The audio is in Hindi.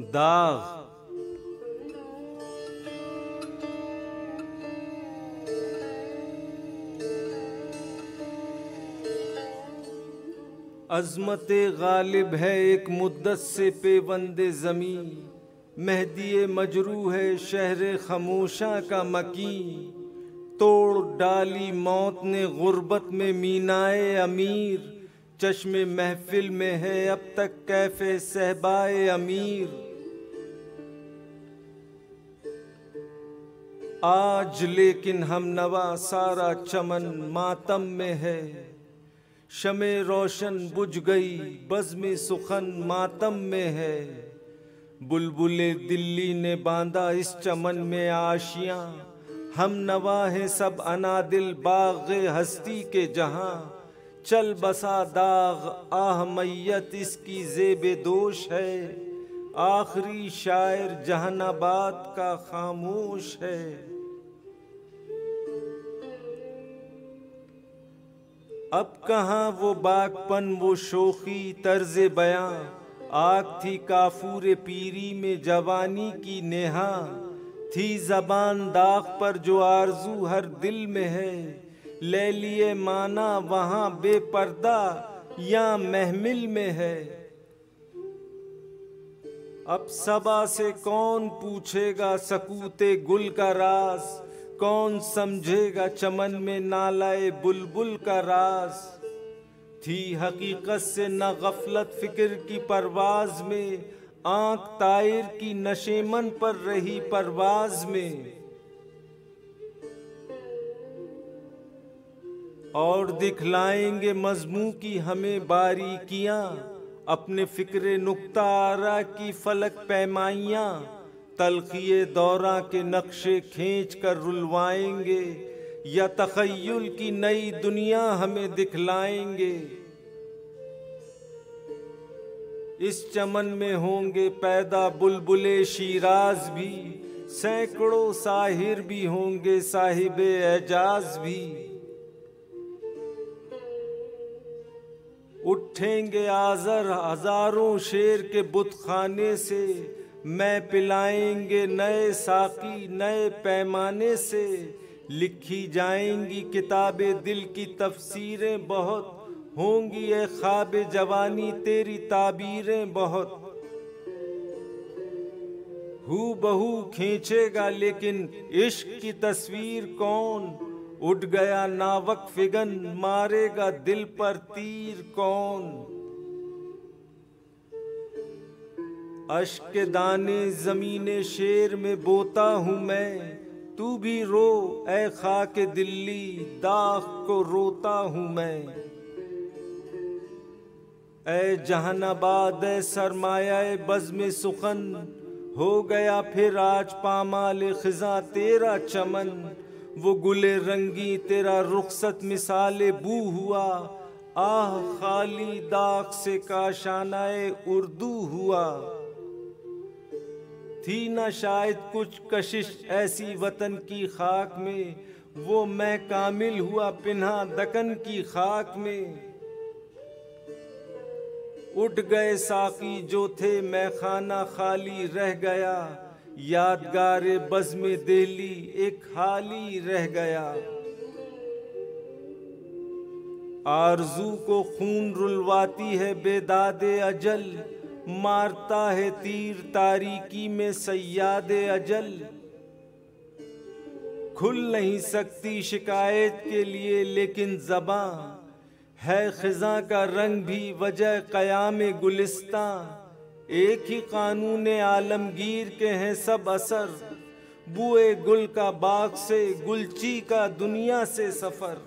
दाग। अज़मत गालिब है एक मुद्दत से पेवंदे ज़मी, मेहदी मजरू है शहर खामोशा का मकी। तोड़ डाली मौत ने गुर्बत में मीनाए अमीर, चश्मे महफिल में है अब तक कैफे सहबाए अमीर। आज लेकिन हम नवा सारा चमन मातम में है, शमे रोशन बुझ गई बज़्म सुखन मातम में है। बुलबुले दिल्ली ने बांधा इस चमन में आशियां, हम नवा हैं सब अनादिल बाग़े हस्ती के जहां। चल बसा दाग आह मैयत इसकी ज़ेबे दोष है, आखिरी शायर जहानाबाद का खामोश है। अब कहाँ वो बागपन वो शोखी तर्ज़े बयां, आग थी काफूर पीरी में जवानी की नेहा। थी ज़बान दाग पर जो आरज़ू हर दिल में है, ले लिए माना वहाँ बेपर्दा या महमिल में है। अब सबा से कौन पूछेगा सकूते गुल का राज, कौन समझेगा चमन में नालाए बुलबुल का राज। थी हकीकत से न गफलत फिक्र की परवाज में, आंख तायर की नशेमन पर रही परवाज में। और दिखलाएंगे मजमू की हमें बारीकियां, अपने फिक्रे नुक्ता आरा की फलक पैमाइयां। तलखिए दौरा के नक्शे खींच कर रुलवाएंगे, या तखय्युल की नई दुनिया हमें दिखलाएंगे। इस चमन में होंगे पैदा बुलबुले शिराज भी, सैकड़ों साहिर भी होंगे साहिबे एजाज भी। उठेंगे आज़र हजारों शेर के बुतखाने से, मैं पिलाएंगे नए साकी नए पैमाने से। लिखी जाएंगी किताबे दिल की तफसीरें बहुत, होंगी ए ख्वाब जवानी तेरी ताबीरें बहुत। हू बहू खींचेगा लेकिन इश्क की तस्वीर कौन, उठ गया नावक फिगन मारेगा दिल पर तीर कौन। अश्क के दाने ज़मीने शेर में बोता हूँ मैं, तू भी रो ए खाके दिल्ली दाग को रोता हूँ मैं। ए जहानाबाद ए सरमाया बज़्म सुखन, हो गया फिर आज पामाल खिज़ां तेरा चमन। वो गुले रंगी तेरा रुखसत मिसाले बू हुआ, आह खाली दाग से काशानाए उर्दू हुआ। थी न शायद कुछ कशिश ऐसी वतन की खाक में, वो मैं कामिल हुआ पिन्हा दकन की खाक में। उठ गए साकी जो थे मैं खाना खाली रह गया, यादगार बज़्म दिल्ली एक खाली रह गया। आरज़ू को खून रुलवाती है बेदादे अजल, मारता है तीर तारीकी में सय्यादे अजल। खुल नहीं सकती शिकायत के लिए लेकिन ज़बां, है खिज़ां का रंग भी वजह क़याम गुलिस्तां। एक ही कानून आलमगीर के हैं सब असर, बुए गुल का बाग से गुलची का दुनिया से सफ़र।